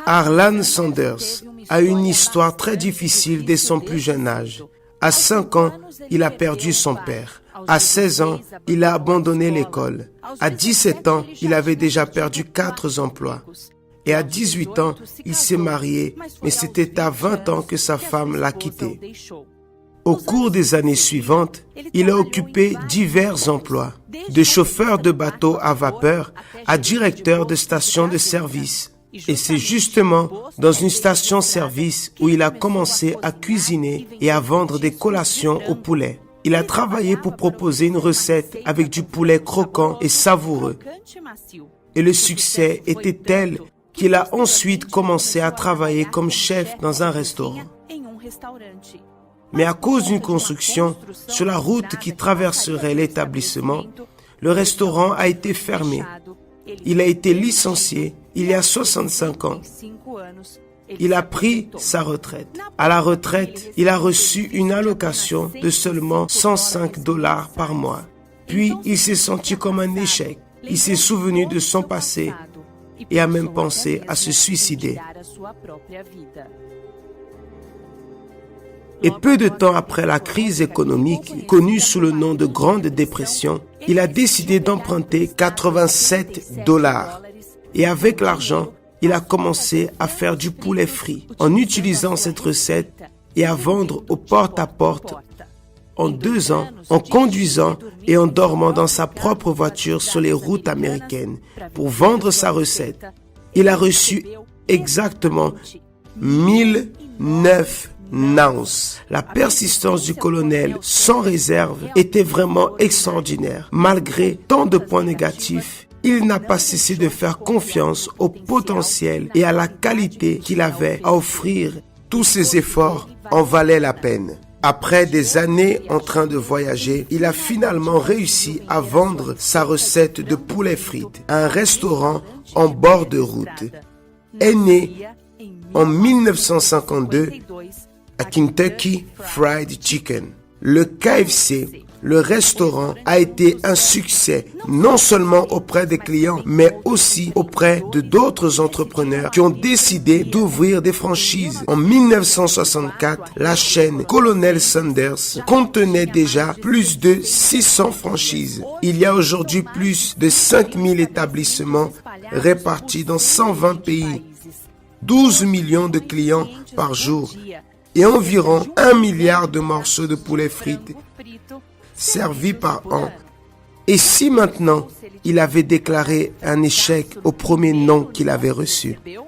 Harlan Sanders a une histoire très difficile dès son plus jeune âge. À 5 ans, il a perdu son père. À 16 ans, il a abandonné l'école. À 17 ans, il avait déjà perdu 4 emplois. Et à 18 ans, il s'est marié, mais c'était à 20 ans que sa femme l'a quitté. Au cours des années suivantes, il a occupé divers emplois, de chauffeur de bateau à vapeur à directeur de station de service. Et c'est justement dans une station-service où il a commencé à cuisiner et à vendre des collations au poulet. Il a travaillé pour proposer une recette avec du poulet croquant et savoureux. Et le succès était tel qu'il a ensuite commencé à travailler comme chef dans un restaurant. Mais à cause d'une construction sur la route qui traverserait l'établissement, le restaurant a été fermé. Il a été licencié il y a 65 ans. Il a pris sa retraite. À la retraite, il a reçu une allocation de seulement $105 par mois. Puis, il s'est senti comme un échec. Il s'est souvenu de son passé et a même pensé à se suicider. Et peu de temps après la crise économique, connue sous le nom de Grande Dépression, il a décidé d'emprunter $87. Et avec l'argent, il a commencé à faire du poulet frit en utilisant cette recette et à vendre au porte-à-porte en 2 ans, en conduisant et en dormant dans sa propre voiture sur les routes américaines pour vendre sa recette. Il a reçu exactement 1009 ounces. La persistance du colonel sans réserve était vraiment extraordinaire. Malgré tant de points négatifs, il n'a pas cessé de faire confiance au potentiel et à la qualité qu'il avait à offrir. Tous ses efforts en valaient la peine. Après des années en train de voyager, il a finalement réussi à vendre sa recette de poulet frites à un restaurant en bord de route. Est né en 1952 à Kentucky Fried Chicken. Le KFC, le restaurant, a été un succès non seulement auprès des clients, mais aussi auprès de d'autres entrepreneurs qui ont décidé d'ouvrir des franchises. En 1964, la chaîne Colonel Sanders contenait déjà plus de 600 franchises. Il y a aujourd'hui plus de 5000 établissements répartis dans 120 pays, 12 millions de clients par jour et environ 1 milliard de morceaux de poulet frites servis par an. Et si maintenant il avait déclaré un échec au premier nom qu'il avait reçu?